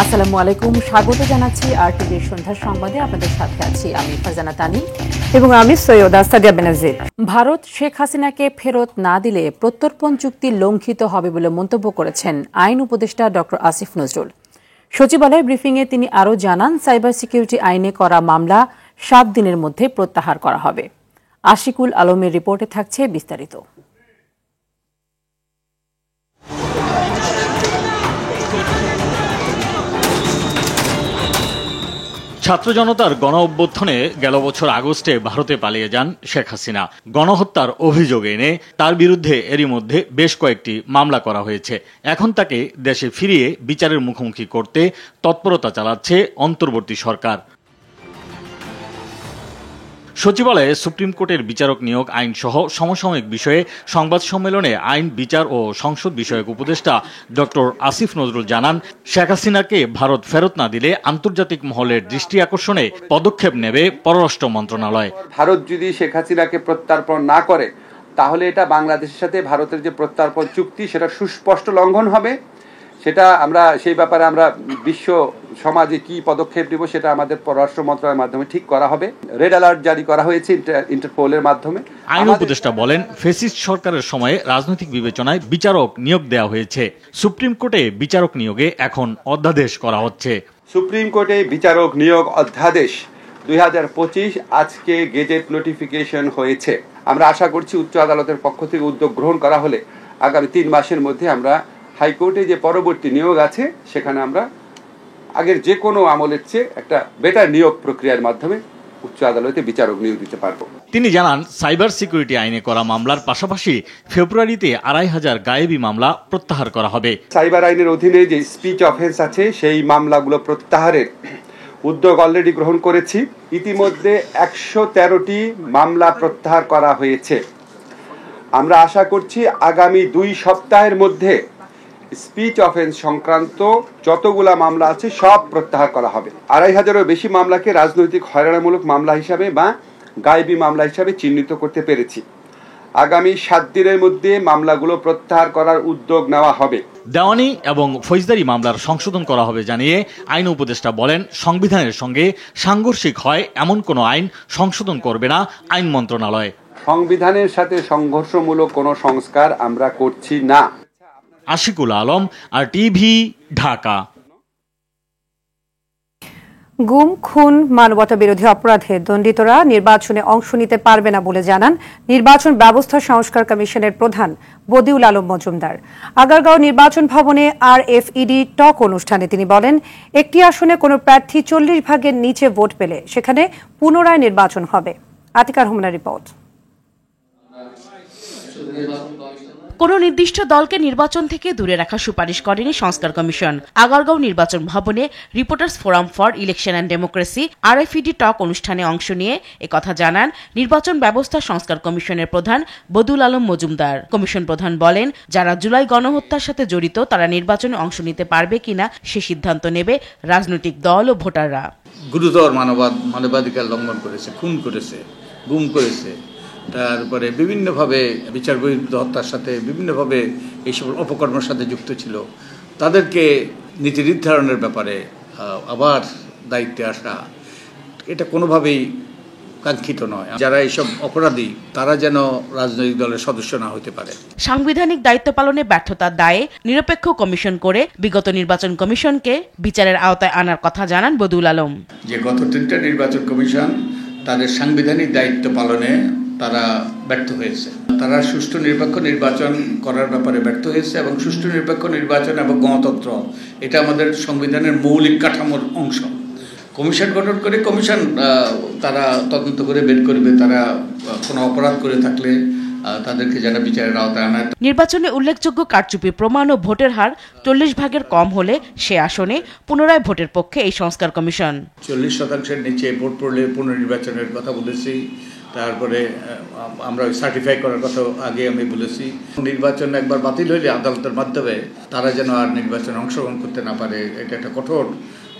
আসসালামু আলাইকুম, স্বাগত জানাচ্ছি আরটিভির সন্ধ্যার সংবাদে। আপনাদের সাথে আছি আমি ফারজানা তানিম এবং আমি সৈয়দা সাদিয়া বেনাজির। ভারত শেখ হাসিনাকে ফেরত না দিলে প্রত্যর্পণ চুক্তি লঙ্ঘিত হবে বলে মন্তব্য করেছেন আইন উপদেষ্টা ডক্টর আসিফ নজরুল। সচিবালয় ব্রিফিংয়ে তিনি আরও জানান, সাইবার সিকিউরিটি আইনে করা মামলা 7 দিনের মধ্যে প্রত্যাহার করা হবে। আশিকুল আলমের রিপোর্টে থাকছে বিস্তারিত। ছাত্র জনতার গণ অভ্যুত্থানে গেল বছর আগস্টে ভারতে পালিয়ে যান শেখ হাসিনা। গণহত্যার অভিযোগ এনে তার বিরুদ্ধে এরই মধ্যে বেশ কয়েকটি মামলা করা হয়েছে। এখন তাকে দেশে ফিরিয়ে বিচারের মুখোমুখি করতে তৎপরতা চালাচ্ছে অন্তর্বর্তী সরকার। সচিবালয়ে সুপ্রিম কোর্টের বিচারক নিয়োগ আইন সহ সমসাময়িক বিষয়ে সংবাদ সম্মেলনে আইন, বিচার ও সংসদ বিষয়ক উপদেষ্টা ডক্টর আসিফ নজরুল জানান, শেখ হাসিনাকে ভারত ফেরত না দিলে আন্তর্জাতিক মহলের দৃষ্টি আকর্ষণে পদক্ষেপ নেবে পররাষ্ট্র মন্ত্রণালয়। ভারত যদি শেখ হাসিনাকে প্রত্যার্পণ না করে তাহলে এটা বাংলাদেশের সাথে ভারতের যে প্রত্যার্পণ চুক্তি সেটা সুস্পষ্ট লঙ্ঘন হবে। সেটা আমরা সেই ব্যাপারে আমরা বিশ্ব সমাজে কি পদক্ষেপ নেব সেটা আমাদের পররাষ্ট্র মন্ত্রণালয়ের মাধ্যমে ঠিক করা হবে। রেড অ্যালার্ট জারি করা হয়েছে ইন্টারপোলের মাধ্যমে। আইন উপদেষ্টা বলেন, ফ্যাসিস্ট সরকারের সময়ে রাজনৈতিক বিবেচনায় বিচারক নিয়োগ দেওয়া হয়েছে। সুপ্রিম কোর্টে বিচারক নিয়োগে এখন অধ্যাদেশ করা হচ্ছে। সুপ্রিম কোর্টে বিচারক নিয়োগ অধ্যাদেশ 2025 আজকে গেজেট নোটিফিকেশন হয়েছে। আমরা আশা করছি উচ্চ আদালতের পক্ষ থেকে উদ্যোগ গ্রহণ করা হলে আগামী 3 মাসের মধ্যে আমরা হাইকোর্টে যে পরবর্তী নিয়োগ আছে সেখানে আমরা আগের যে কোনো আমলের চেয়ে একটা বেটার নিয়োগ প্রক্রিয়ার মাধ্যমে উচ্চ আদালতে বিচারক নিয়োগ দিতে পারব। তিনি জানান, সাইবার সিকিউরিটি আইনে করা মামলার পাশাপাশি ফেব্রুয়ারিতে 2500 গায়েবী মামলা প্রত্যাহার করা হবে। সাইবার আইনের অধীনে যে স্পিচ অফেন্স আছে সেই মামলাগুলো প্রত্যাহারের উদ্যোগ অলরেডি গ্রহণ করেছি। ইতিমধ্যে 113টি মামলা প্রত্যাহার করা হয়েছে। আমরা আশা করছি আগামী 2 সপ্তাহের মধ্যে স্পিচ অফেন্স সংক্রান্ত যতগুলা মামলা আছে সব প্রত্যাহার করা হবে। 2500-এরও বেশি মামলাকে রাজনৈতিক হয়রানিমূলক মামলা হিসাবে বা গায়েবী মামলা হিসাবে চিহ্নিত করতে পেরেছি। আগামী 7 দিনের মধ্যে মামলাগুলো প্রত্যাহার করার উদ্যোগ নেওয়া হবে। দেওয়ানি এবং ফৌজদারি মামলার সংশোধন করা হবে জানিয়ে আইন উপদেষ্টা বলেন, সংবিধানের সঙ্গে সাংঘর্ষিক হয় এমন কোনো আইন সংশোধন করবে না আইন মন্ত্রণালয়। সংবিধানের সাথে সংঘর্ষমূলক কোনো সংস্কার আমরা করছি না। আশিকুল আলম, RTV, ঢাকা। গুম, খুন, মানবতা বিরোধী অপরাধে দণ্ডিতরা নির্বাচনে অংশ নিতে পারবে না বলে জানান নির্বাচন ব্যবস্থা সংস্কার কমিশনের প্রধান বদিউল আলম মজুমদার। আগারগাঁও নির্বাচন ভবনে RFED টক অনুষ্ঠানে তিনি বলেন, একটি আসনে কোনো প্রার্থী 40 ভাগের নিচে ভোট পেলে সেখানে পুনরায় নির্বাচন হবে। আতিকা রহমানের রিপোর্ট। কোন নির্দিষ্ট দলকে নির্বাচন থেকে দূরে রাখার সুপারিশ করেনি সংস্কার কমিশন। আগারগাঁও নির্বাচন ভবনে reporters forum for election and democracy RFED টক অনুষ্ঠানে অংশ নিয়ে একথা জানান নির্বাচন ব্যবস্থা সংস্কার কমিশনের প্রধান বদিউল আলম মজুমদার। কমিশন প্রধান বলেন, যারা জুলাই গণহত্যার সাথে জড়িত তারা নির্বাচনে অংশ নিতে পারবে কিনা সে সিদ্ধান্ত নেবে রাজনৈতিক দল ও ভোটাররা। গুরুতর মানবাধিকার লঙ্ঘন করেছে, খুন করেছে, গুম করেছে, তারপরে বিভিন্নভাবে বিচার বহির্ভূত হত্যার সাথে বিভিন্নভাবে এইসব অপকর্মের সাথে যুক্ত ছিল, তাদেরকে নীতি নির্ধারণের ব্যাপারে আবার দায়িত্বে আসা এটা কোনোভাবেই কাঙ্ক্ষিত নয়। যারা এইসব অপরাধী তারা যেন রাজনৈতিক দলের সদস্য না হতে পারে। সাংবিধানিক দায়িত্ব পালনে ব্যর্থতার দায়ে নিরপেক্ষ কমিশন করে বিগত নির্বাচন কমিশনকে বিচারের আওতায় আনার কথা জানান বদিউল আলম। যে গত 3টা নির্বাচন কমিশন তাদের সাংবিধানিক দায়িত্ব পালনে তারা ব্যর্থ হয়েছে। তারা সুষ্ঠু নিরপেক্ষ নির্বাচন করার ব্যাপারে ব্যর্থ হয়েছে এবং সুষ্ঠু নিরপেক্ষ নির্বাচন এবং গণতন্ত্র এটা আমাদের সংবিধানের মৌলিক কাঠামোর অংশ। কমিশন গঠন করে কমিশন তারা তদন্ত করে বের করবে তারা কোনো অপরাধ করে থাকলে তাদেরকে যেন বিচারের আওতায় আনা। নির্বাচনে উল্লেখযোগ্য কারচুপি প্রমাণ ও ভোটের হার 40 ভাগের কম হলে সে আসনে পুনরায় ভোটের পক্ষে এই সংস্কার কমিশন। 40% নিচে ভোট পড়লে পুনর্নির্বাচনের কথা বলেছি। তারপরে আমরা সার্টিফাই করার কথা আগে আমি বলেছি। নির্বাচন একবার বাতিল হইলে আদালতের মাধ্যমে তারা যেন আর নির্বাচনে অংশগ্রহণ করতে না পারে এটা একটা কঠোর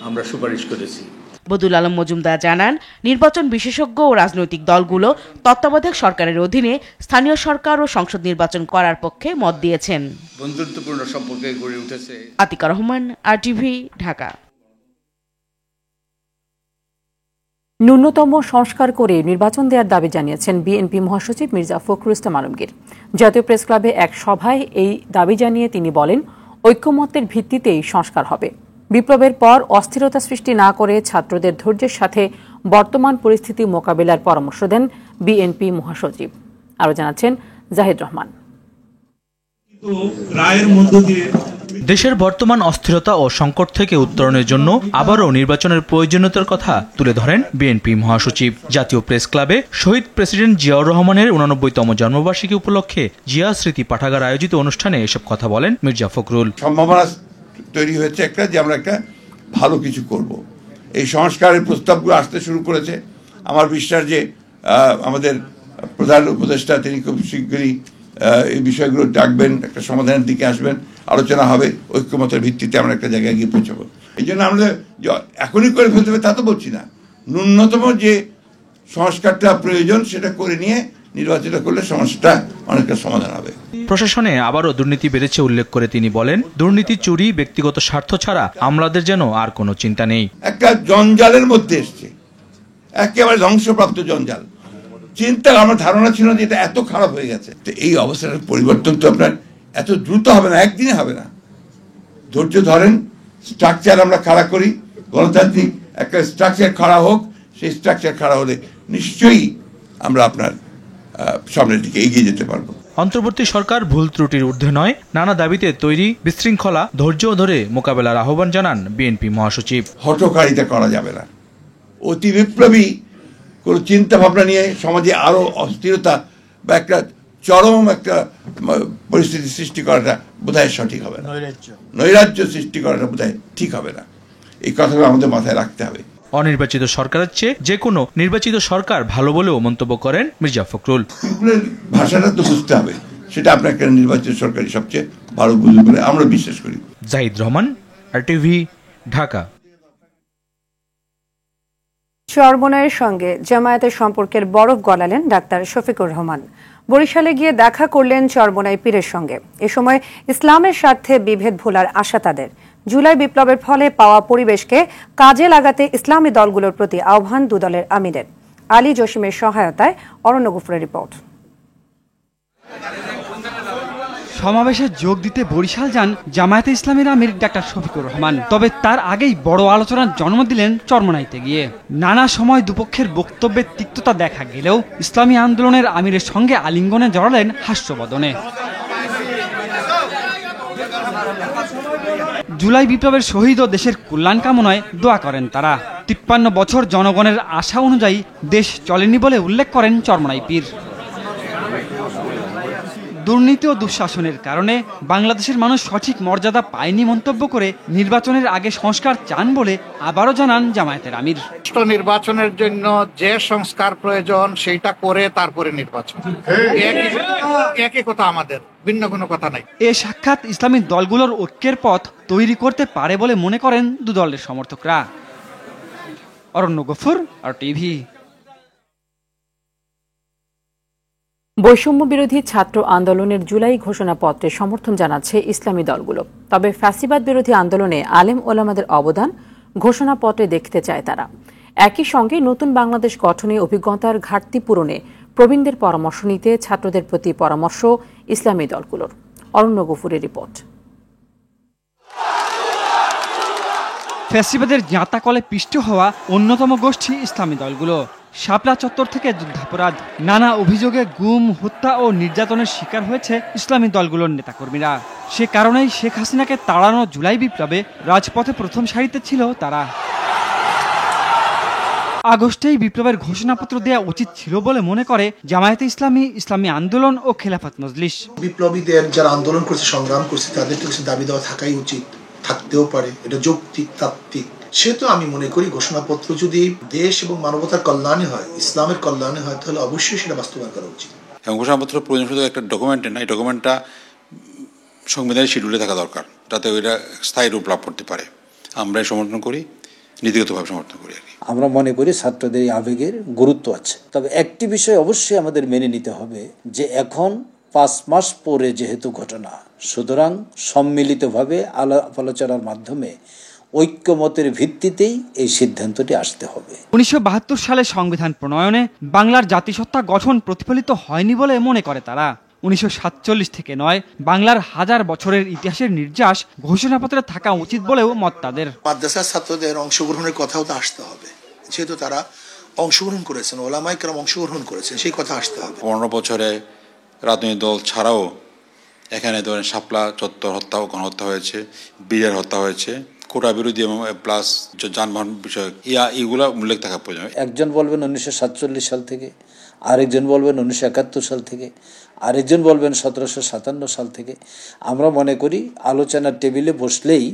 আমরা সুপারিশ করেছি। বদিউল আলম মজুমদার জানান, নির্বাচন বিশেষজ্ঞ ও রাজনৈতিক দলগুলো তত্ত্বাবধায়ক সরকারের অধীনে স্থানীয় সরকার ও সংসদ নির্বাচন করার পক্ষে মত দিয়েছেন। বন্ধুত্বপূর্ণ সম্পর্কে গড়ে উঠেছে। আতিকা রহমান, RTV, ঢাকা। ন্যূনতম সংস্কার করে নির্বাচন দেওয়ার দাবি জানিয়েছেন বিএনপি মহাসচিব মির্জা ফখরুল ইসলাম আলমগীর। জাতীয় প্রেস ক্লাবে এক সভায় এই দাবি জানিয়ে তিনি বলেন, ঐক্যমত্যের ভিত্তিতেই সংস্কার হবে। বিপ্লবের পর অস্থিরতা সৃষ্টি না করে ছাত্রদের ধৈর্যের সাথে বর্তমান পরিস্থিতি মোকাবিলার পরামর্শ দেন বিএনপি মহাসচিব। আরও জানাচ্ছেন জাহিদ রহমান। দেশের বর্তমান অস্থিরতা ও সংকট থেকে উত্তরণের জন্য আবারও নির্বাচনের প্রয়োজনীয়তার কথা তুলে ধরেন বিএনপি মহাসচিব। জাতীয় প্রেস ক্লাবে শহীদ প্রেসিডেন্ট জিয়াউর রহমানের 89তম জন্মবার্ষিকী উপলক্ষে জিয়া স্মৃতি পাঠাগার আয়োজিত অনুষ্ঠানে এসব কথা বলেন মির্জা ফখরুল। সম্ভাবনা তৈরি হয়েছে একটা যে আমরা একটা ভালো কিছু করব। এই সংস্কারের প্রস্তাবগুলো আসতে শুরু করেছে। আমার বিশ্বাস যে আমাদের প্রধান উপদেষ্টা তিনি খুব শীঘ্রই এই বিষয়গুলো ডাকবেন, একটা সমাধানের দিকে আসবেন, আলোচনা হবে, ঐক্যমতের ভিত্তিতে আমরা একটা জায়গায় গিয়ে পৌঁছাবো। এই জন্য আমরা এখনই করে ফেলতে হবে তা তো বলছি না, ন্যূনতম যে সংস্কারটা প্রয়োজন সেটা করে নিয়ে নির্বাচিত করলে সমস্যাটা অনেকটা সমাধান হবে। প্রশাসনে আবারও দুর্নীতি বেড়েছে উল্লেখ করে তিনি বলেন, দুর্নীতি, চুরি, ব্যক্তিগত স্বার্থ ছাড়া আমলাদের যেন আর কোনো চিন্তা নেই। একটা জঞ্জালের মধ্যে এসছে, একেবারে ধ্বংসপ্রাপ্ত জঞ্জাল। চিন্তা, আমার ধারণা ছিল যে এটা এত খারাপ হয়ে গেছে। তো এই অবস্থার পরিবর্তন তো আপনার এত দ্রুত হবে না, একদিনে হবে না। ধৈর্য ধরেন, স্ট্রাকচার আমরা খাড়া করি, গণতান্ত্রিক একটা স্ট্রাকচার খাড়া হোক। সেই স্ট্রাকচার খাড়া হলে নিশ্চয়ই আমরা আপনার সামনের দিকে এগিয়ে যেতে পারবো। অন্তর্বর্তী সরকার ভুল ত্রুটির ঊর্ধ্বে নয়, নানা দাবিতে তৈরি, বিশৃঙ্খলা ধৈর্য ধরে মোকাবেলার আহ্বান জানান বিএনপি মহাসচিব। হঠকারিতা করা যাবে না। অতি বিপ্লবী কোনো চিন্তা ভাবনা নিয়ে সমাজে আরো অস্থিরতা বা একটা চরম একটা পরিস্থিতি সৃষ্টি করাটা বোধহয় সঠিক হবে না। নৈরাজ্য সৃষ্টি করাটা বোধহয় ঠিক হবে না। এই কথাগুলো আমাদের মাথায় রাখতে হবে। অনির্বাচিত সরকারের চেয়ে যে কোনো নির্বাচিত সরকার ভালো বলেও মন্তব্য করেন মির্জা ফখরুল। ভাষাটা তো বুঝতে হবে, সেটা আপনার একটা নির্বাচিত সরকারই সবচেয়ে ভালো বুঝবে বলে আমরা বিশ্বাস করি। জাহিদ রহমান, RTV, ঢাকা। চরমোনাইয়ের সঙ্গে জামায়াতের সম্পর্কের বরফ গলালেন ডাক্তার শফিকুর রহমান। বরিশালে গিয়ে দেখা করলেন চরমোনাই পীরের সঙ্গে। এ সময় ইসলামের স্বার্থে বিভেদ ভোলার আশা তাদের। জুলাই বিপ্লবের ফলে পাওয়া পরিবেশকে কাজে লাগাতে ইসলামী দলগুলোর প্রতি আহ্বান দুদলের আমিরের। আলী জসিমের সহায়তায় অরণ্য গুফরের রিপোর্ট। সমাবেশে যোগ দিতে বরিশাল যান জামায়াতে ইসলামীর আমির ডাক্তার শফিকুর রহমান। তবে তার আগেই বড় আলোচনার জন্ম দিলেন চরমোনাইতে গিয়ে। নানা সময় দুপক্ষের বক্তব্যের তিক্ততা দেখা গেলেও ইসলামী আন্দোলনের আমিরের সঙ্গে আলিঙ্গনে জড়ালেন হাস্যবদনে। জুলাই বিপ্লবের শহীদ ও দেশের কল্যাণ কামনায় দোয়া করেন তারা। 53 বছর জনগণের আশা অনুযায়ী দেশ চলেনি বলে উল্লেখ করেন চরমোনাই পীর। দুর্নীতি ও দুঃশাসনের কারণে বাংলাদেশের মানুষ সঠিক মর্যাদা পায়নি মন্তব্য করে নির্বাচনের আগে সংস্কার চান বলে আবারও জানান জামায়াতের আমির। নির্বাচনের জন্য যে সংস্কার প্রয়োজন সেইটা করে তারপরে নির্বাচন, একই কথা, আমাদের ভিন্ন কোনো কথা নাই। এ সাক্ষাৎ ইসলামী দলগুলোর ঐক্যের পথ তৈরি করতে পারে বলে মনে করেন দুদলের সমর্থকরা। অরণ্য গফুর, RTV। বৈষম্য বিরোধী ছাত্র আন্দোলনের জুলাই ঘোষণাপত্রে সমর্থন জানাচ্ছে ইসলামী দলগুলো। তবে ফ্যাসিবাদ বিরোধী আন্দোলনে আলেম ওলামাদের অবদান ঘোষণাপত্রে দেখতে চায় তারা। একই সঙ্গে নতুন বাংলাদেশ গঠনে অভিজ্ঞতার ঘাটতি পূরণে প্রবীণদের পরামর্শ নিতে ছাত্রদের প্রতি পরামর্শ ইসলামী দলগুলোর। অরণ্য গফুরের রিপোর্ট। ফ্যাসিবাদের জাঁতাকলে পিষ্ট হওয়া অন্যতম গোষ্ঠী ইসলামী দলগুলো। শাপলা চত্বর থেকে যুদ্ধাপরাধ, নানা অভিযোগে গুম, হত্যা ও নির্যাতনের শিকার হয়েছে ইসলামী দলগুলোর নেতাকর্মীরা। সে কারণেই শেখ হাসিনাকে তাড়ানো জুলাই বিপ্লবে রাজপথে প্রথম সারিতে ছিল তারা। আগস্টেই বিপ্লবের ঘোষণাপত্র দেওয়া উচিত ছিল বলে মনে করে জামায়াতে ইসলামী, ইসলামী আন্দোলন ও খেলাফত মজলিস। বিপ্লবীদের যারা আন্দোলন করছে, সংগ্রাম করছে, তাদের তো কিছু দাবি দেওয়া থাকাই উচিত, থাকতেও পারে, এটা যৌক্তিক, তাত্ত্বিক। সে তো আমি মনে করি ঘোষণাপত্র যদি দেশ এবং মানবতার কল্যাণে হয়, ইসলামের কল্যাণে হয়, তাহলে অবশ্যই সেটা বাস্তবায়ন করা উচিত। এবং ঘোষণাপত্র প্রয়োজন শুধু একটা ডকুমেন্টে না, এই ডকুমেন্টটা সংবিধানের শিডিউলে থাকা দরকার, যাতে ওইটা স্থায়ী রূপ লাভ করতে পারে। আমরা সমর্থন করি, নীতিগতভাবে সমর্থন করি। আমরা মনে করি ছাত্রদের এই আবেগের গুরুত্ব আছে। তবে একটি বিষয় অবশ্যই আমাদের মেনে নিতে হবে যে এখন 5 মাস পরে যেহেতু ঘটনা, সুতরাং সম্মিলিতভাবে আলাপ আলোচনার মাধ্যমে ঐক্যমতের ভিত্তিতেই এই সিদ্ধান্তটি আসতে হবে। 1972 সালে সংবিধান প্রণয়নে বাংলার জাতিসত্তা গঠন প্রতিফলিত হয়নি বলে মনে করে তারা। 1947 থেকে নয়, বাংলার হাজার বছরের ইতিহাসের নির্যাস ঘোষণাপত্রে থাকা উচিত বলেও মত তাদের। মাদ্রাসার ছাত্রদের অংশগ্রহণের কথাও তো আসতে হবে, যেহেতু তারা অংশগ্রহণ করেছেন, ওলামায়ে কেরাম অংশগ্রহণ করেছেন, সেই কথা আসতে হবে। 15 বছরে রাজনৈতিক দল ছাড়াও এখানে ধরেন শাপলা চত্বর হত্যা ও গণহত্যা হয়েছে, বিয়ের হত্যা হয়েছে, কোটা বিরোধী এবং প্লাস যানবাহন বিষয়ক এগুলা উল্লেখ থাকা প্রয়োজন। একজন বলবেন 1947 সাল থেকে, আরেকজন বলবেন 1971 সাল থেকে, আরেকজন বলবেন 1757 সাল থেকে। আমরা মনে করি আলোচনার টেবিলে বসলেই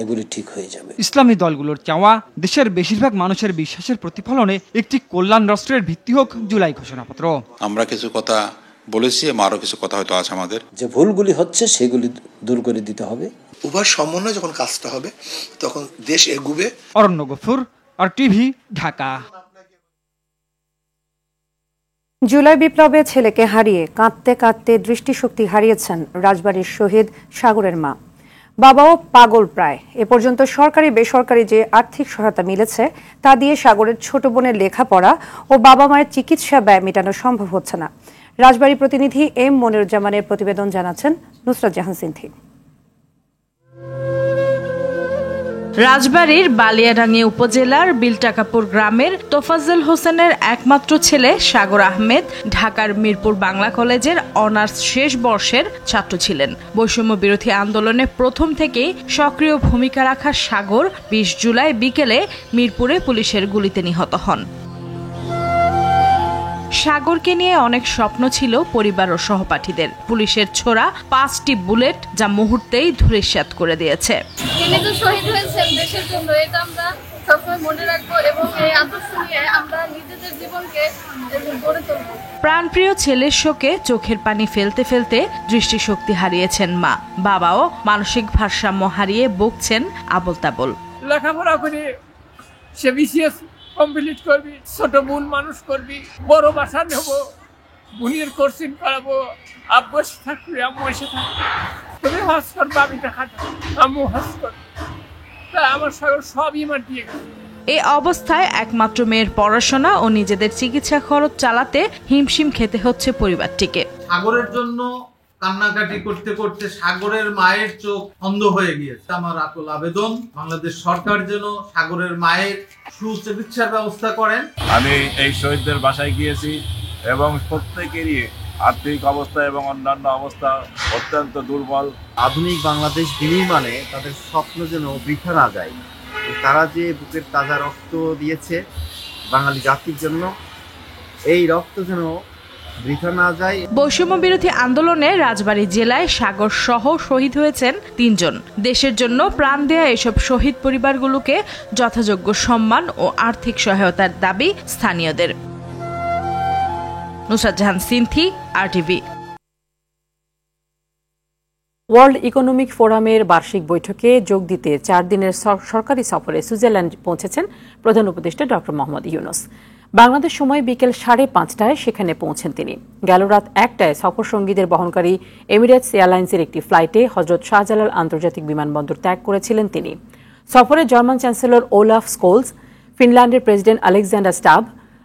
এগুলি ঠিক হয়ে যাবে। ইসলামী দলগুলোর চাওয়া দেশের বেশিরভাগ মানুষের বিশ্বাসের প্রতিফলনে একটি কল্যাণ রাষ্ট্রের ভিত্তি হোক জুলাই ঘোষণাপত্র। আমরা কিছু কথা বলেছি, আরো কিছু কথা হয়তো আছে আমাদের। যে ভুলগুলি হচ্ছে সেগুলি দূর করে দিতে হবে। উভয় সমন্বয়ে যখন কাজটা হবে তখন দেশ এগুবে। অরণ্য গফুর, RTV, ঢাকা। জুলাই বিপ্লবে ছেলেকে হারিয়ে কাঁদতে কাঁদতে দৃষ্টিশক্তি হারিয়েছেন রাজবাড়ীর শহীদ সাগরের মা। বাবাও পাগল প্রায়। এ পর্যন্ত সরকারি বেসরকারি যে আর্থিক সহায়তা মিলেছে তা দিয়ে সাগরের ছোট বোনের লেখাপড়া ও বাবা মায়ের চিকিৎসা ব্যয় মেটানো সম্ভব হচ্ছে না। রাজবাড়ী প্রতিনিধি M মনিরুজ্জামানের প্রতিবেদন জানাচ্ছেন নুসরাত জাহান সিনথি। রাজবাড়ীর বালিয়াডাঙ্গি উপজেলার বিলটাকাপুর গ্রামের তোফাজ্জল হোসেনের একমাত্র ছেলে সাগর আহমেদ ঢাকার মিরপুর বাংলা কলেজের অনার্স শেষ বর্ষের ছাত্র ছিলেন। বৈষম্য বিরোধী আন্দোলনে প্রথম থেকেই সক্রিয় ভূমিকা রাখা সাগর 20 জুলাই বিকেলে মিরপুরে পুলিশের গুলিতে নিহত হন। সাগরকে নিয়ে অনেক স্বপ্ন ছিল পরিবার ও সহপাঠীদের। পুলিশের ছোড়া 5টি বুলেট যা মুহূর্তেই ধূলিসাৎ করে দিয়েছে। তিনি তো শহীদ হয়েছেন দেশের জন্য, এটা আমরা সবসময় মনে রাখবো এবং এই আদর্শ নিয়ে আমরা নিজেদের জীবনকে গড়ে তুলব। প্রাণপ্রিয় ছেলের শোকে চোখের পানি ফেলতে ফেলতে দৃষ্টিশক্তি হারিয়েছেন মা। বাবাও মানসিক ভারসাম্য হারিয়ে বকছেন আবল তাবল। লেখাপড়া করে সে বিসিএস কমপ্লিট করবি, ছোট বোন মানুষ করবি, বড় বাসা নেবো, বোনের কোর্সিং করাবো, আব্বু এসে থাকবে, আম্মু এসে থাকবে, তুমি হজ করবো, আমি টাকা আম্মু হজ করবো। তা আমার সবই আমার দিয়ে গেছে। এই অবস্থায় একমাত্র মেয়ের পড়াশোনা ও নিজেদের চিকিৎসা খরচ চালাতে হিমশিম খেতে হচ্ছে পরিবারটিকে। সাগরের জন্য কান্নাকাটি করতে করতে সাগরের মায়ের চোখ অন্ধ হয়ে গিয়েছে। আমার আকুল আবেদন, বাংলাদেশ সরকার যেন সাগরের মায়ের সুচিকিৎসার ব্যবস্থা করেন। আমি এই শহীদদের বাসায় গিয়েছি এবং প্রত্যেকেরই আর্থিক অবস্থা এবং অন্যান্য অবস্থা অত্যন্ত দুর্বল। আধুনিক বাংলাদেশ বিনির্মাণে তাদের স্বপ্ন যেন বৃথা না যায়। তারা যে বুকের তাজা রক্ত দিয়েছে বাঙালি জাতির জন্য, এই রক্ত যেন বৃথা না যায়। বৈষম্য বিরোধী আন্দোলনে রাজবাড়ী জেলায় সাগর সহ শহীদ হয়েছেন 3 জন। দেশের জন্য প্রাণ দেয়া এসব শহীদ পরিবারগুলোকে যথাযোগ্য সম্মান ও আর্থিক সহায়তার দাবি স্থানীয়দের। Nusrat Jahan Sinthi, RTV। World economic ফোরামের বার্ষিক বৈঠকে যোগ দিতে 4 দিনের সরকারি সফরে সুইজারল্যান্ড পৌঁছেছেন প্রধান উপদেষ্টা ডক্টর মোহাম্মদ ইউনূস। বাংলাদেশ সময় বিকেল 5:30টায় সেখানে পৌঁছেন তিনি। গেল রাত 1টায় সফরসঙ্গীদের বহনকারী এমিরেটস এয়ারলাইন্সের একটি ফ্লাইটে হজরত শাহজালাল আন্তর্জাতিক বিমানবন্দর ত্যাগ করেছিলেন তিনি। সফরে জার্মান চ্যান্সেলর ওলাফ স্কোলস, ফিনল্যান্ডের প্রেসিডেন্ট আলেকজান্ডার স্টাব,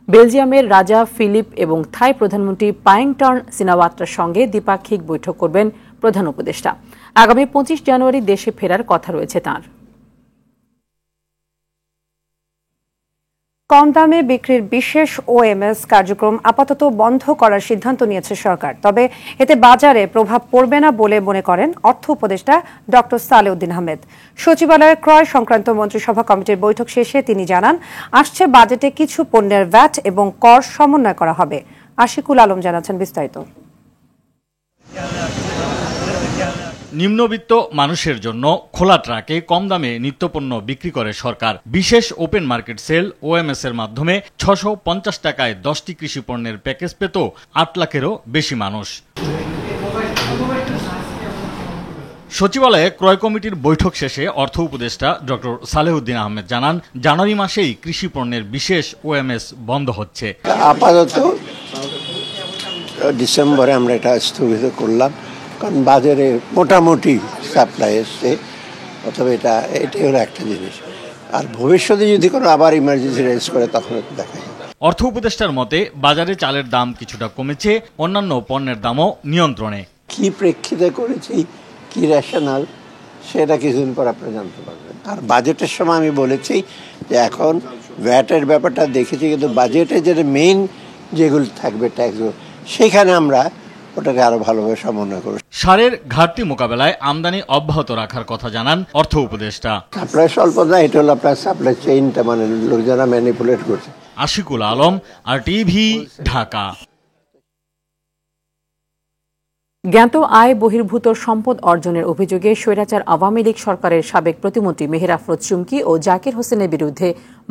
বেলজিয়ামের রাজা ফিলিপ এবং থাই প্রধানমন্ত্রী পায়েংটর্ন সিনাওয়াত্রার সঙ্গে দ্বিপাক্ষিক বৈঠক করবেন প্রধান উপদেষ্টা। আগামী 25 জানুয়ারি দেশে ফেরার কথা রয়েছে তাঁর। কম দামে বিক্রির বিশেষ OMS কার্যক্রম আপাতত বন্ধ করার সিদ্ধান্ত নিয়েছে সরকার। তবে এতে বাজারে প্রভাব পড়বে না বলে মনে করেন অর্থ উপদেষ্টা ডক্টর সালেউদ্দিন আহমেদ। সচিবালয়ে ক্রয় সংক্রান্ত মন্ত্রিসভা কমিটির বৈঠক শেষে তিনি জানান, আসছে বাজেটে কিছু পণ্যের ভ্যাট এবং কর সমন্বয় করা হবে। আশিকুল আলম জানাচ্ছেন বিস্তারিত। নিম্নবিত্ত মানুষের জন্য খোলা ট্রাকে কম দামে নিত্যপণ্য বিক্রি করে সরকার। বিশেষ ওপেন মার্কেট সেল OMS এর মাধ্যমে 650 টাকায় 10টি কৃষি পণ্যের প্যাকেজ পেত 8 লাখেরও বেশি মানুষ। সচিবালয়ে ক্রয় কমিটির বৈঠক শেষে অর্থ উপদেষ্টা ডক্টর সালেউদ্দিন আহমেদ জানান, জানুয়ারি মাসেই কৃষি পণ্যের বিশেষ OMS বন্ধ হচ্ছে। আপাতত ডিসেম্বরে আমরা এটা স্থগিত করলাম, কারণ বাজারে মোটামুটি সাপ্লাই এসছে। অথবা এটাই হলো একটা জিনিস। আর ভবিষ্যতে যদি কোনো আবার ইমার্জেন্সি রেজ করে তখন দেখা যায়। অর্থ উপদেষ্টার মতে বাজারে চালের দাম কিছুটা কমেছে, অন্যান্য পণ্যের দামও নিয়ন্ত্রণে। কি প্রেক্ষিতে করেছি, কি রেশনাল, সেটা কিছুদিন পর আপনারা জানতে পারবেন। আর বাজেটের সময় আমি বলেছি যে এখন ভ্যাটের ব্যাপারটা দেখেছি, কিন্তু বাজেটে যেটা মেইন যেগুলো থাকবে ট্যাক্সগুলো, সেখানে আমরা ওটাকে আরো ভালোভাবে সমন্বয় করব। সারের ঘাটতি মোকাবেলায় আমদানি অব্যাহত রাখার কথা জানান অর্থ উপদেষ্টা। সাপ্লাই স্বল্প না, এটা হলো আপনার সাপ্লাই চেইনটা, মানে লোকজনা ম্যানিপুলেট করছে। আশিকুল আলম, RTV, ঢাকা। জ্ঞাত আয় বহির্ভূত সম্পদ অর্জনের অভিযোগে স্বৈরাচার আওয়ামী লীগ সরকারের সাবেক প্রতিমন্ত্রী মেহের আফরোজ চুমকি ও জাকির হোসেনের বিরুদ্ধে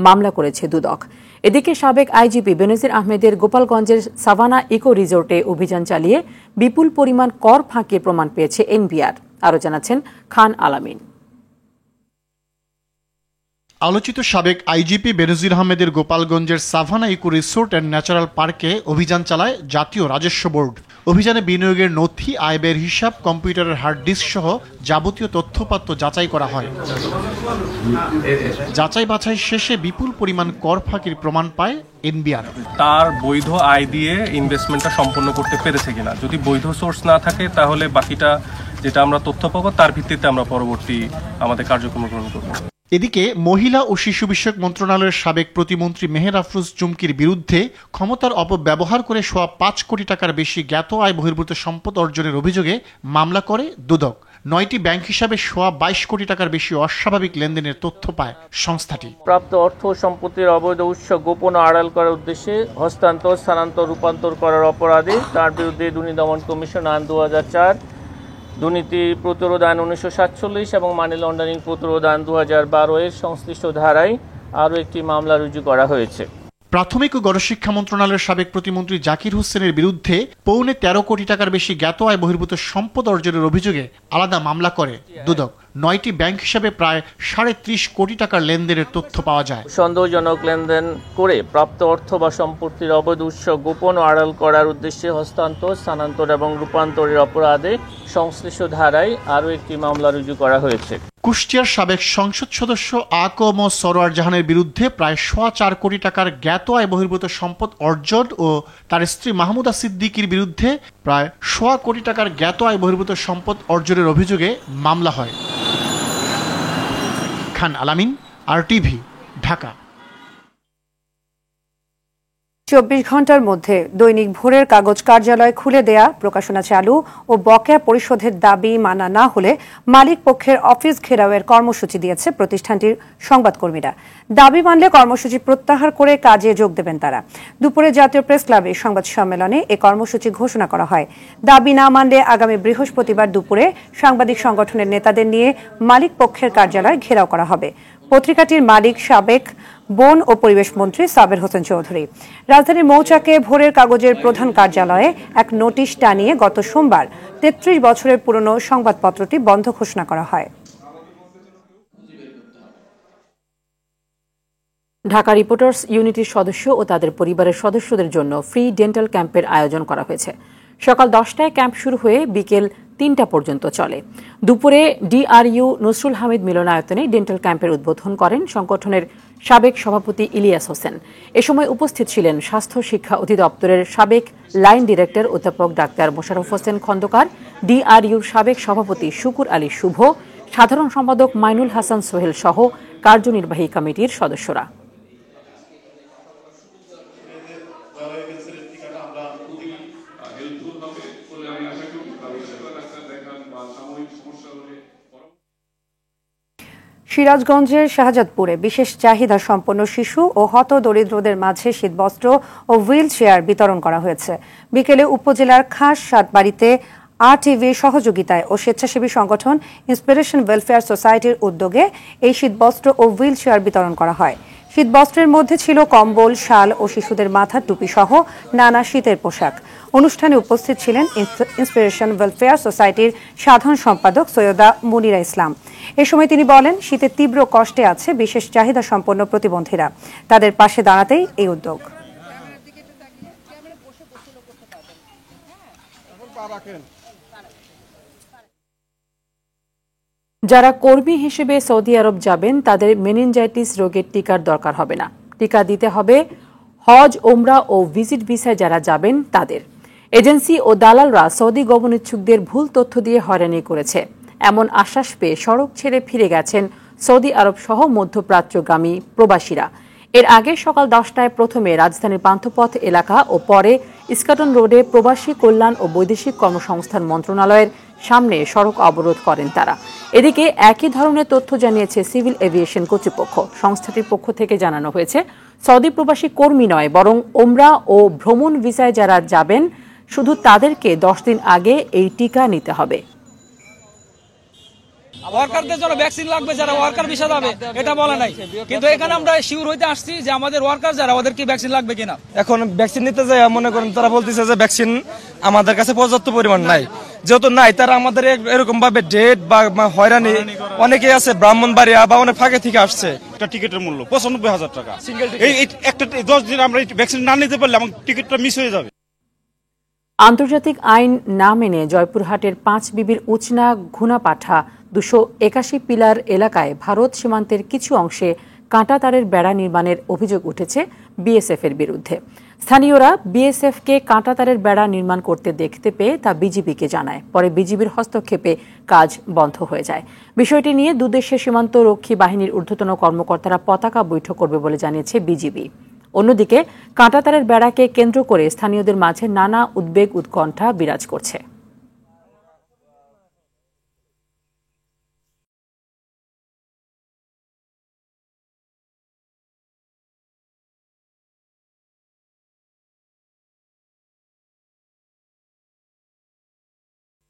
মামলা করেছে দুদক। এদিকে সাবেক আইজিপি বেনজির আহমেদের গোপালগঞ্জের সাভানা ইকো রিসোর্টে অভিযান চালিয়ে বিপুল পরিমাণ কর ফাঁকির প্রমাণ পেয়েছে এনবিআর। আরও জানাচ্ছেন খান আলামিন। আলোচিত সাবেক আইজিপি বেনজির আহমেদের গোপালগঞ্জের Savanna eco resort and natural পার্কে অভিযান চালায় জাতীয় রাজস্ব বোর্ড। অভিযানে বিনিয়োগের নথি, আয় ব্যয়ের হিসাব, কম্পিউটারের হার্ড ডিস্ক সহ যাবতীয় তথ্যপত্র যাচাই করা হয়। যাচাই বাছাই শেষে বিপুল পরিমাণ কর ফাঁকির প্রমাণ পায় এনবিআর। তার বৈধ আয় দিয়ে ইনভেস্টমেন্টটা সম্পন্ন করতে পেরেছে কিনা, যদি বৈধ সোর্স না থাকে তাহলে বাকিটা যেটা আমরা তথ্য পাবো তার ভিত্তিতে আমরা পরবর্তী আমাদের কার্যক্রম গ্রহণ করব। এদিকে মহিলা ও শিশু বিষয়ক মন্ত্রণালয়ের সাবেক প্রতিমন্ত্রী মেহের আফরোজ চুমকির বিরুদ্ধে ক্ষমতার অপব্যবহার করে সোয়া 5 কোটি টাকার বেশি জ্ঞাত আয় বহির্ভূত সম্পদ অর্জনের অভিযোগে মামলা করে দুদক। 9টি ব্যাংক হিসাবে সোয়া 22 কোটি টাকার বেশি অস্বাভাবিক লেনদেনের তথ্য পায় সংস্থাটি। প্রাপ্ত অর্থ ও সম্পত্তির অবৈধ উৎস গোপন আড়াল করার উদ্দেশ্যে হস্তান্তর, স্থানান্তর, রূপান্তর করার অপরাধে তার বিরুদ্ধে দুর্নীতি দমন কমিশন আইন 2004, দুর্নীতি প্রতিরোধ আইন 1947 এবং মানি লন্ডারিং প্রতিরোধ আইন 2012 এর সংশ্লিষ্ট ধারায় আরও একটি মামলা রুজু করা হয়েছে। প্রাথমিক ও গণশিক্ষা মন্ত্রণালয়ের সাবেক প্রতিমন্ত্রী জাকির হোসেনের বিরুদ্ধে 13.25 কোটি টাকার বেশি জ্ঞাত আয় বহির্ভূত সম্পদ অর্জনের অভিযোগে আলাদা মামলা করে দুদক। 9টি ব্যাংক হিসাবে প্রায় 30.5 কোটি টাকার লেনদেনের তথ্য পাওয়া যায়। সন্দেহজনক লেনদেন করে প্রাপ্ত অর্থ বা সম্পত্তির অবৈধ উৎস গোপন ও আড়াল করার উদ্দেশ্যে হস্তান্তর, স্থানান্তর এবং রূপান্তরের অপরাধে সংশ্লিষ্ট ধারায় আরও একটি মামলা রুজু করা হয়েছে। কুষ্টিয়ার সাবেক সংসদ সদস্য আকম সরোয়ার জাহানের বিরুদ্ধে প্রায় 4 কোটি টাকার জ্ঞাত আয় বহির্ভূত সম্পদ অর্জন ও তার স্ত্রী মাহমুদা সিদ্দিকীর বিরুদ্ধে প্রায় 1.25 কোটি টাকার জ্ঞাত আয় বহির্ভূত সম্পদ অর্জনের অভিযোগে মামলা হয়। খান আলামিন, RTV, ঢাকা। 24 ঘন্টার মধ্যে দৈনিক ভোরের কাগজ কার্যালয় খুলে দেয়া, প্রকাশনা চালু ও বকেয়া পরিশোধের দাবি মানা না হলে মালিক পক্ষের অফিস ঘেরাওয়ের কর্মসূচি দিয়েছে প্রতিষ্ঠানটির সংবাদকর্মীরা। দাবি মানলে কর্মসূচি প্রত্যাহার করে কাজে যোগ দেবেন তারা। দুপুরে জাতীয় প্রেস ক্লাবে সংবাদ সম্মেলনে এ কর্মসূচি ঘোষণা করা হয়। দাবি না মানলে আগামী বৃহস্পতিবার দুপুরে সাংবাদিক সংগঠনের নেতাদের নিয়ে মালিক পক্ষের কার্যালয় ঘেরাও করা হবে। পত্রিকাটির মালিক সাবেক বন ও পরিবেশ মন্ত্রী সাবের হোসেন চৌধুরী। রাজধানীর মৌচাকে ভোরের কাগজের প্রধান কার্যালয়ে এক নোটিশ টানিয়ে গত সোমবার 33 বছরের পুরনো সংবাদপত্রটি বন্ধ ঘোষণা করা হয়। ঢাকা রিপোর্টার্স ইউনিটির সদস্য ও তাদের পরিবারের সদস্যদের জন্য ফ্রি ডেন্টাল ক্যাম্পের আয়োজন করা হয়েছে। সকাল 10টায় ক্যাম্প শুরু হয়ে বিকেল 3টা পর্যন্ত চলে। দুপুরে DRU নসরুল হামিদ মিলনায়তনে ডেন্টাল ক্যাম্পের উদ্বোধন করেন সংগঠনের সাবেক সভাপতি ইলিয়াস হোসেন। এ সময় উপস্থিত ছিলেন স্বাস্থ্য শিক্ষা অধিদপ্তরের সাবেক লাইন ডিরেক্টর অধ্যাপক ডাক্তার মোশাররফ হোসেন খন্দকার, DRUর সাবেক সভাপতি শুকুর আলী শুভ, সাধারণ সম্পাদক মাইনুল হাসান সোহেল সহ কার্যনির্বাহী কমিটির সদস্যরা। সিরাজগঞ্জের শাহজাদপুরে বিশেষ চাহিদা সম্পন্ন শিশু ও হত দরিদ্রদের মাঝে শীতবস্ত্র ও হুইল চেয়ার বিতরণ করা হয়েছে। বিকেলে উপজেলার খাস সাতবাড়িতে RTV সহযোগিতায় ও স্বেচ্ছাসেবী সংগঠন ইন্সপিরেশন ওয়েলফেয়ার সোসাইটির উদ্যোগে এই শীতবস্ত্র ও হুইল চেয়ার বিতরণ করা হয়। শীতবস্ত্রের মধ্যে ছিল কম্বল, শাল ও শিশুদের মাথার টুপি সহ নানা শীতের পোশাক। অনুষ্ঠানে উপস্থিত ছিলেন ইন্সপিরেশন ওয়েলফেয়ার সোসাইটির সাধারণ সম্পাদক সৈয়দা মুনিরা ইসলাম। এ সময় তিনি বলেন, শীতে তীব্র কষ্টে আছে বিশেষ চাহিদা সম্পন্ন প্রতিবন্ধীরা, তাদের পাশে দাঁড়াতেই এই উদ্যোগ। যারা কর্মী হিসেবে সৌদি আরব যাবেন তাদের মেনিনজাইটিস রোগের টিকার দরকার হবে না। টিকা দিতে হবে হজ, ওমরা ও ভিজিট ভিসায় যারা যাবেন তাদের। এজেন্সি ও দালালরা সৌদি গমনিচ্ছুকদের ভুল তথ্য দিয়ে হয়রানি করেছে, এমন আশ্বাস পেয়ে সড়ক ছেড়ে ফিরে গেছেন সৌদি আরব সহ মধ্যপ্রাচ্যগামী প্রবাসীরা। এর আগে সকাল 10টায় প্রথমে রাজধানীর পান্থপথ এলাকা ও পরে ইস্কাটন রোডে প্রবাসী কল্যাণ ও বৈদেশিক কর্মসংস্থান মন্ত্রণালয়ের সামনে সড়ক অবরোধ করেন তারা। এদিকে একই ধরনের তথ্য জানিয়েছে সিভিল এভিয়েশন কর্তৃপক্ষ। সংস্থাটির পক্ষ থেকে জানানো হয়েছে, সৌদি প্রবাসী কর্মী নয়, বরং ওমরা ও ভ্রমণ ভিসায় যারা যাবেন শুধু তাদেরকে 10 দিন আগে এই টিকা নিতে হবে। ওয়ার্কারদের জন্য ভ্যাকসিন লাগবে, যারা ওয়ার্কার ভিসা যাবে এটা বলে নাই, কিন্তু এখানে আমরা শিওর হইতে আসছি যে আমাদের ওয়ার্কার যারা ওদের কি ভ্যাকসিন লাগবে কিনা। এখন ভ্যাকসিন নিতে যায় মনে করেন তারা বলতেছে যে ভ্যাকসিন আমাদের কাছে পর্যাপ্ত পরিমাণ নাই, যেহেতু নাই তারা আমাদের এরকম ভাবে ডেট বা হয়রানি, অনেকে আছে ব্রাহ্মণবাড়িয়া বা অনেক ফাঁকে থেকে আসছে। একটা টিকিটের মূল্য 95,000 টাকা। এই একটা 10 দিন আমরা ভ্যাকসিন না নিতে পারলে আমার টিকিটটা মিস হয়ে যাবে। আন্তর্জাতিক আইন না মেনে জয়পুরহাটের 5 বিবির উচনা ঘুনাপাঠা 281 পিলার এলাকায় ভারত সীমান্তের কিছু অংশে কাঁটাতারের বেড়া নির্মাণের অভিযোগ উঠেছে বিএসএফ এর বিরুদ্ধে। স্থানীয়রা বিএসএফকে কাঁটাতারের বেড়া নির্মাণ করতে দেখতে পেয়ে তা বিজিবিকে জানায়। পরে বিজিবির হস্তক্ষেপে কাজ বন্ধ হয়ে যায়। বিষয়টি নিয়ে দুদেশের সীমান্ত রক্ষী বাহিনীর ঊর্ধ্বতন কর্মকর্তারা পতাকা বৈঠক করবে বলে জানিয়েছে বিজিবি। অন্যদিকে কাঁটাতারের বেড়াকে কেন্দ্র করে স্থানীয়দের মাঝে নানা উদ্বেগ উৎকণ্ঠা বিরাজ করছে।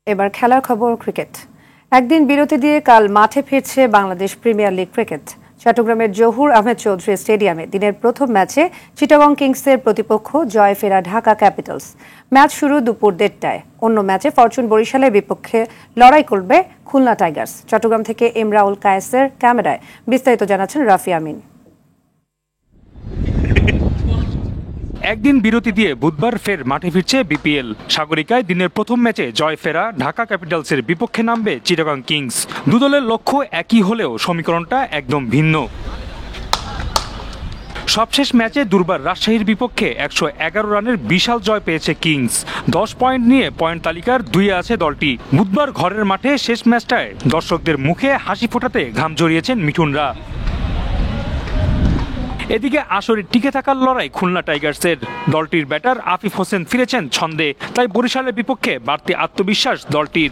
এবার খেলার খবর। ক্রিকেট। একদিন বিরতি দিয়ে কাল মাঠে ফিরছে বাংলাদেশ প্রিমিয়ার লিগ ক্রিকেট। চট্টগ্রামের জহুর আহমেদ চৌধুরী স্টেডিয়ামে দিনের প্রথম ম্যাচে চিটাগং কিংসের প্রতিপক্ষ জয় ফেরা ঢাকা ক্যাপিটালস। ম্যাচ শুরু দুপুর 1টায়। অন্য ম্যাচে ফরচুন বরিশালের বিপক্ষে লড়াই করবে খুলনা টাইগার্স। চট্টগ্রাম থেকে ইমরাউল কায়েসের ক্যামেরায় বিস্তারিত জানাচ্ছেন রাফি আমিন। একদিন বিরতি দিয়ে বুধবার ফের মাঠে ফিরছে বিপিএল। সাগরিকায় দিনের প্রথম ম্যাচে জয় ফেরা ঢাকা ক্যাপিটালসের বিপক্ষে নামবে চিটাগং কিংস। দুদলের লক্ষ্য একই হলেও সমীকরণটা একদম ভিন্ন। সবশেষ ম্যাচে দুর্বার রাজশাহীর বিপক্ষে 111 রানের বিশাল জয় পেয়েছে কিংস। 10 পয়েন্ট নিয়ে পয়েন্ট তালিকার 2-এ আছে দলটি। বুধবার ঘরের মাঠে শেষ ম্যাচটায় দর্শকদের মুখে হাসি ফোটাতে ঘাম জড়িয়েছেন মিঠুনরা। এদিকে আসরে টিকে থাকার লড়াই খুলনা টাইগার্সের। দলটির ব্যাটার আফিফ হোসেন ফিরেছেন ছন্দে, তাই বরিশালের বিপক্ষে বাড়তি আত্মবিশ্বাস দলটির।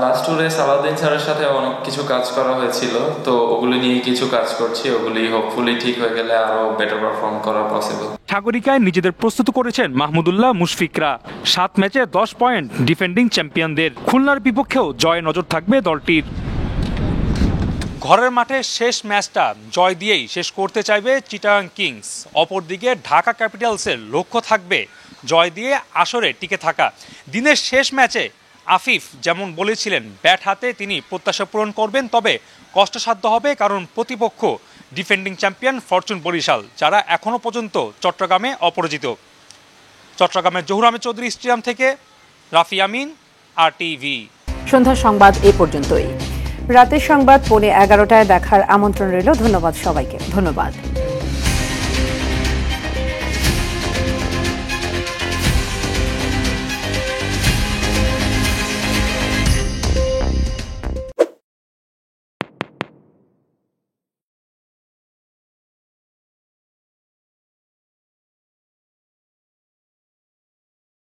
লাস্ট টুরে সালাউদ্দিন স্যারের সাথে অনেক কিছু কাজ করা হয়েছিল, তো ওগুলো নিয়ে কিছু কাজ করছি। ওগুলি হোপফুলি ঠিক হয়ে গেলে আরো বেটার পারফর্ম করা পসিবল। সাগরিকায় নিজেদের প্রস্তুত করেছেন মাহমুদুল্লাহ মুশফিকরা। 7 ম্যাচে 10 পয়েন্ট ডিফেন্ডিং চ্যাম্পিয়নদের। খুলনার বিপক্ষেও জয় নজর থাকবে দলটির। ঘরের মাঠে শেষ ম্যাচটা জয় দিয়েই শেষ করতে চাইবে চিটাগং কিংস। অপরদিকে ঢাকা ক্যাপিটালসের লক্ষ্য থাকবে জয় দিয়ে আসরে টিকে থাকা। দিনের শেষ ম্যাচে আফিফ যেমন বলেছিলেন ব্যাট হাতে তিনি প্রত্যাশা পূরণ করবেন, তবে কষ্টসাধ্য হবে কারণ প্রতিপক্ষ ডিফেন্ডিং চ্যাম্পিয়ন ফরচুন বরিশাল, যারা এখনও পর্যন্ত চট্টগ্রামে অপরাজিত। চট্টগ্রামের জহুর আহমেদ চৌধুরী স্টেডিয়াম থেকে রাফি আমিন, RTV। সন্ধ্যার সংবাদ এ পর্যন্তই। রাতের সংবাদ 11:15 দেখার আমন্ত্রণ রইল। ধন্যবাদ সবাইকে। ধন্যবাদ।